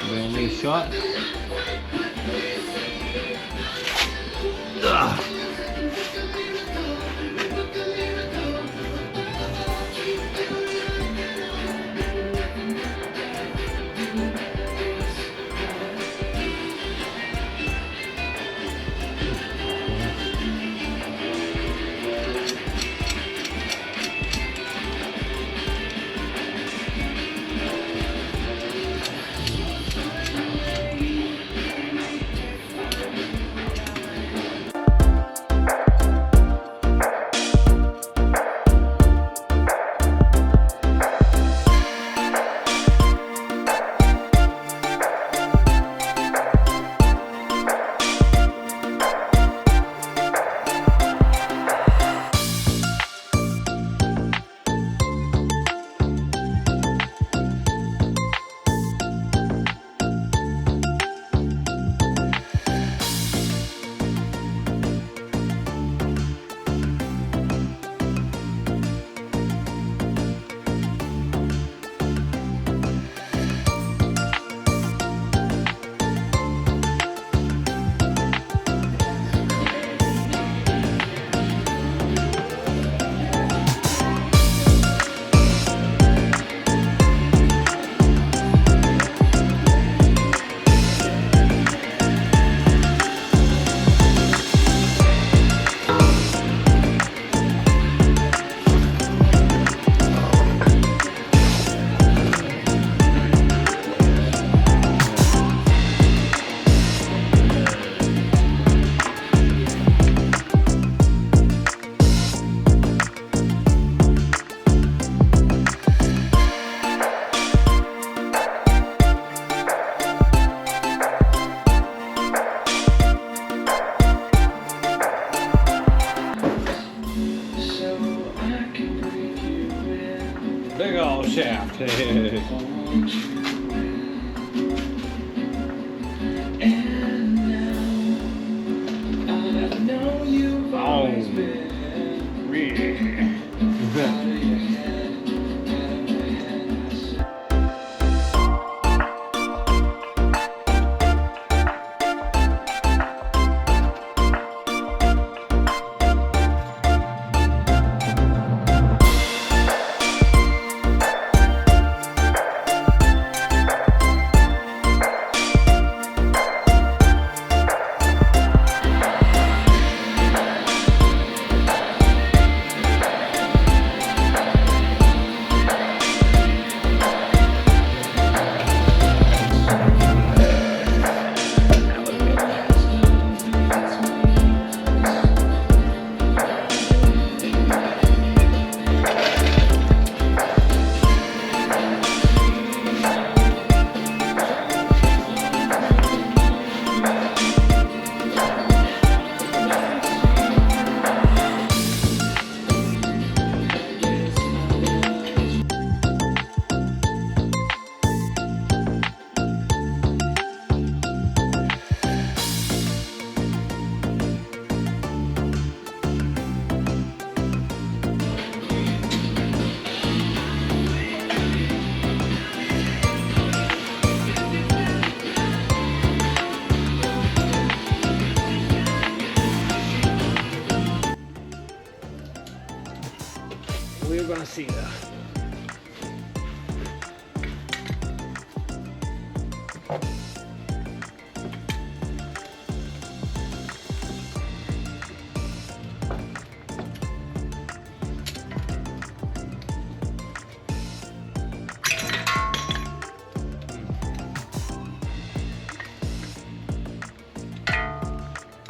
Brand new shot. Big old shaft. Oh, yeah. We're gonna see that.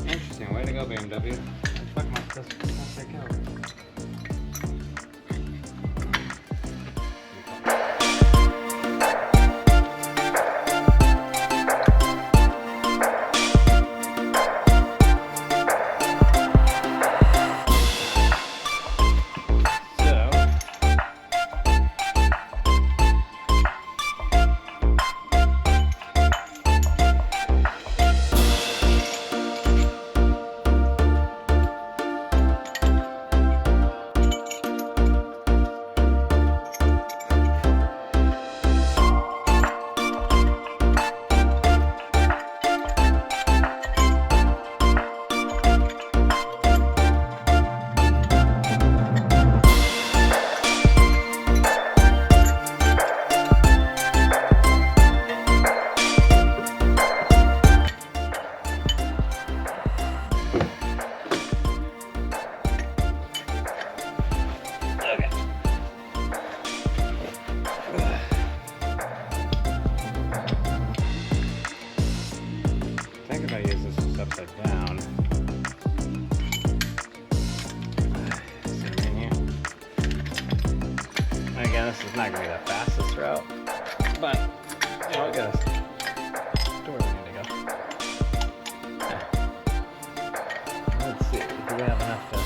Interesting, way to go, BMW. Fuck my check out. upside down. Again, this is not going to be the fastest route, but you know, I got us to where we need to go. Let's see, do we have enough to...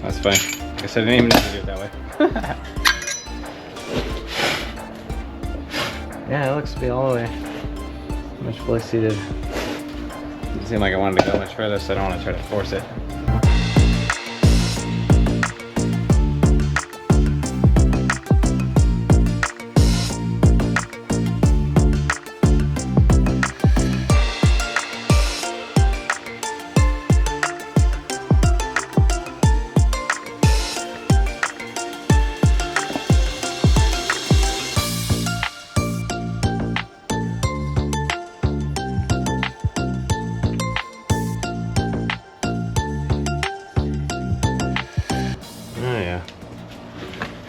That's fine. I guess I didn't even know to do it that way. Yeah, it looks to be all the way much fully seated. It seemed like I wanted to go much further, so I don't want to try to force it.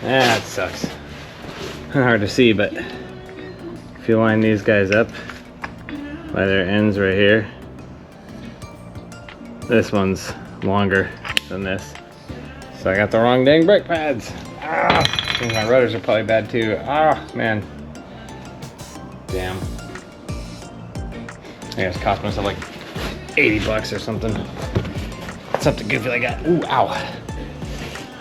That sucks. Hard to see, but if you line these guys up by their ends right here, this one's longer than this. So I got the wrong dang brake pads. Ah, my rotors are probably bad too. Ah, man. Damn. I guess it cost myself like 80 bucks or something. Something goofy like that. Ooh, ow.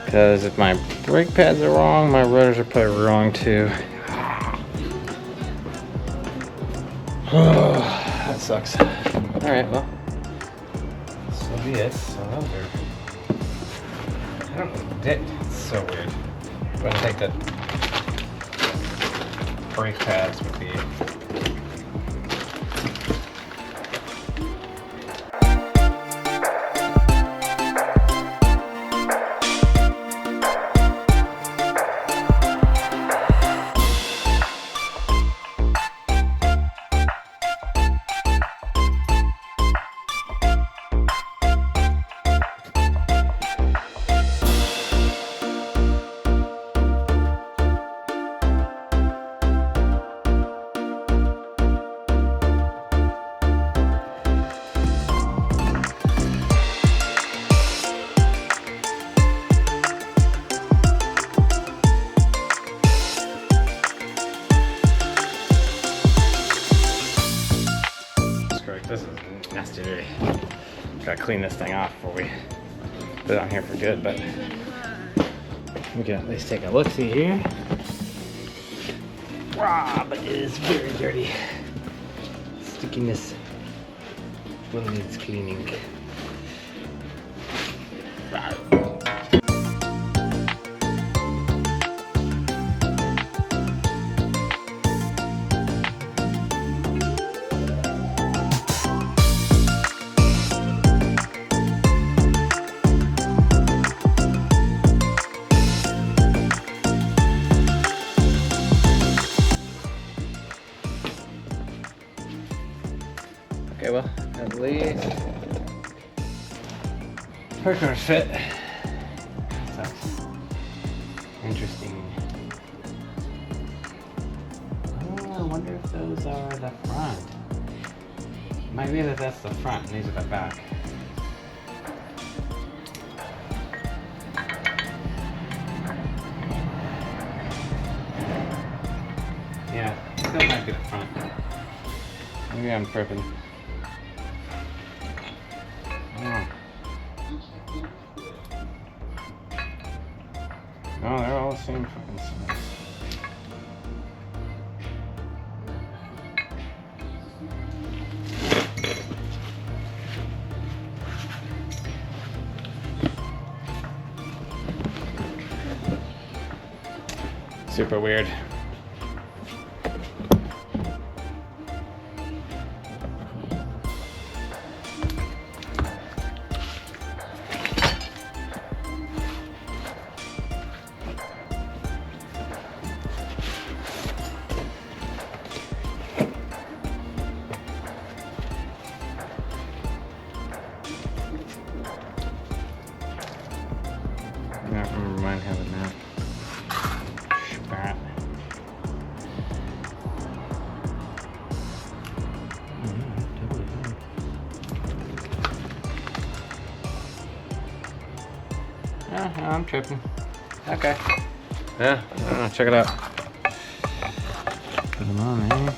Because if my brake pads are wrong, my rotors are probably wrong too. Oh, that sucks. Alright, well, so be it. So those are... I don't know, it's so weird. But I think that brake pads would be... This is nasty dirty. Gotta clean this thing off before we put it on here for good, but we can at least take a look-see here. Wow, but it is very dirty. Stickiness will needs cleaning. Wow. Okay, well, at least parker's fit. Sucks. Interesting. Oh, I wonder if those are the front. Might be that that's the front and these are the back. Yeah, still might be the front. Maybe I'm tripping. No, they're all the same fucking size. Super weird. I don't remember mine having that. Spat. I'm tripping. Okay. Yeah, I don't know, check it out. Put them on there.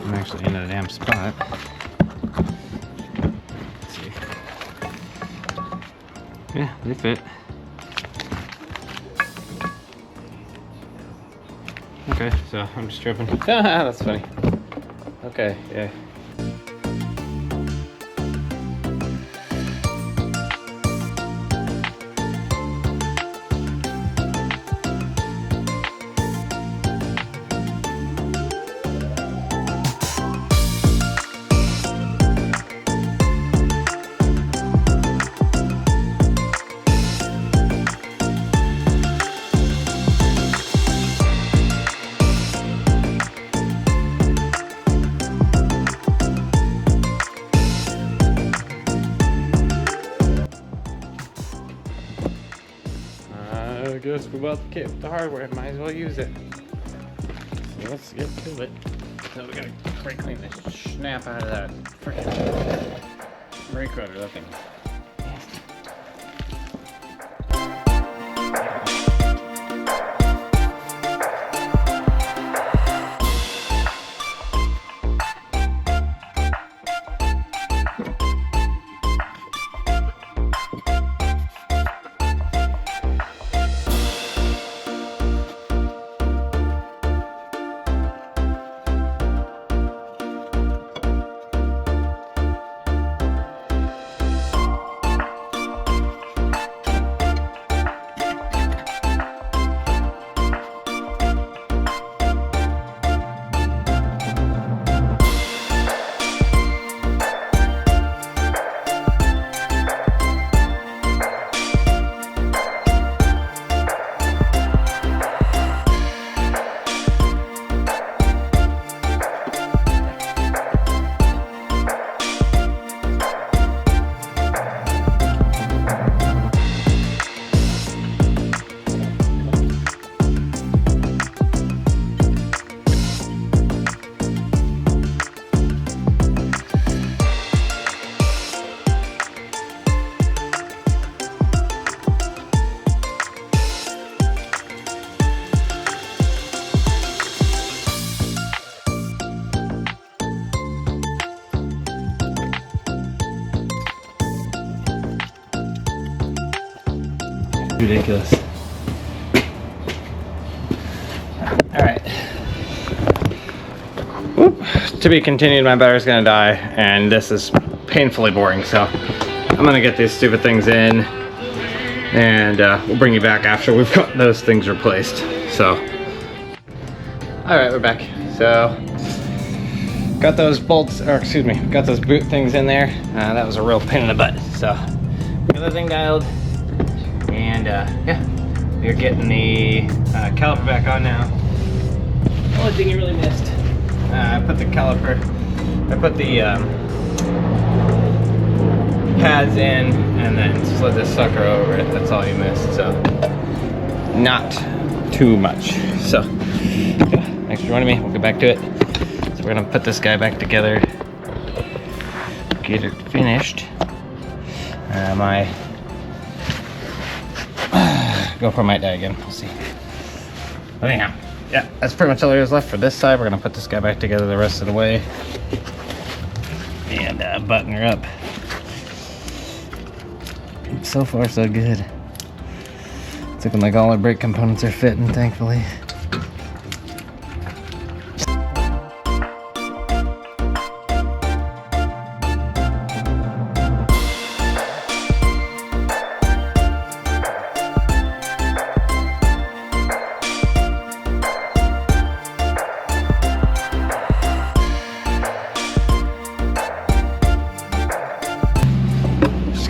I'm actually in a damn spot. Let's see. Yeah, they fit. Okay, so I'm just tripping. That's funny. Okay, yeah. I guess we bought the kit with the hardware, might as well use it. So let's get to it. So we gotta brake clean the snap out of that freaking brake rotor, that thing. Ridiculous. Alright. To be continued, my battery's gonna die, and this is painfully boring, so I'm gonna get these stupid things in, and we'll bring you back after we've got those things replaced. So, alright, we're back. So, got those bolts, or excuse me, got those boot things in there. That was a real pain in the butt. So, got the thing dialed. And yeah, we're getting the caliper back on now. The only thing you really missed, I put the caliper, I put the pads in and then slid this sucker over it. That's all you missed, so not too much. So yeah, thanks for joining me. We'll get back to it. So we're gonna put this guy back together, get it finished. My GoPro might die again, we'll see. But anyhow, yeah, that's pretty much all there is left for this side. We're gonna put this guy back together the rest of the way and button her up. So far, so good. It's looking like all our brake components are fitting, thankfully.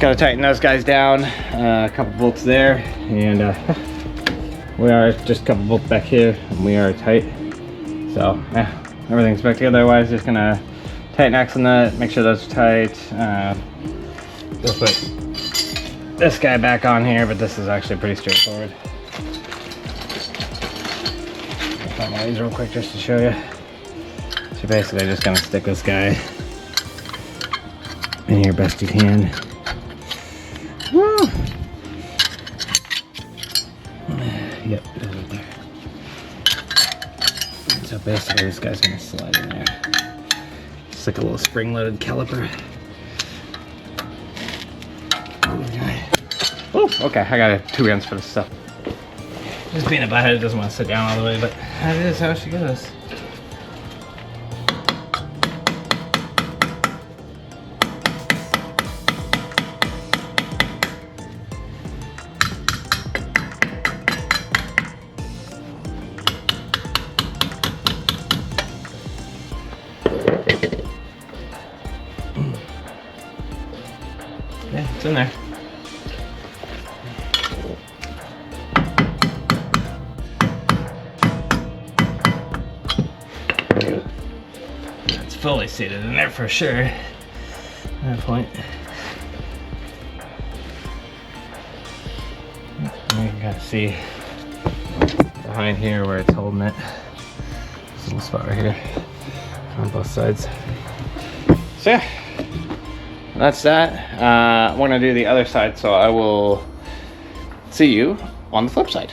gotta tighten those guys down. A couple bolts there, and we are just a couple bolts back here, and we are tight. So yeah, everything's back together. Otherwise, just gonna tighten axle nut, make sure those are tight. Just put this guy back on here, but this is actually pretty straightforward. I'll find one of these real quick just to show you. So you're basically just gonna stick this guy in here best you can. Woo! Yep, right there. So basically this guy's gonna slide in there. It's like a little spring-loaded caliper. Oh, okay, I got 2 ends for this stuff. This peanut butter doesn't want to sit down all the way, but that is how she goes. Yeah, it's in there. It's fully seated in there for sure. At that point. You can kind of see behind here where it's holding it. This little spot right here on both sides. So yeah. That's that. We're gonna do the other side, so I will see you on the flip side.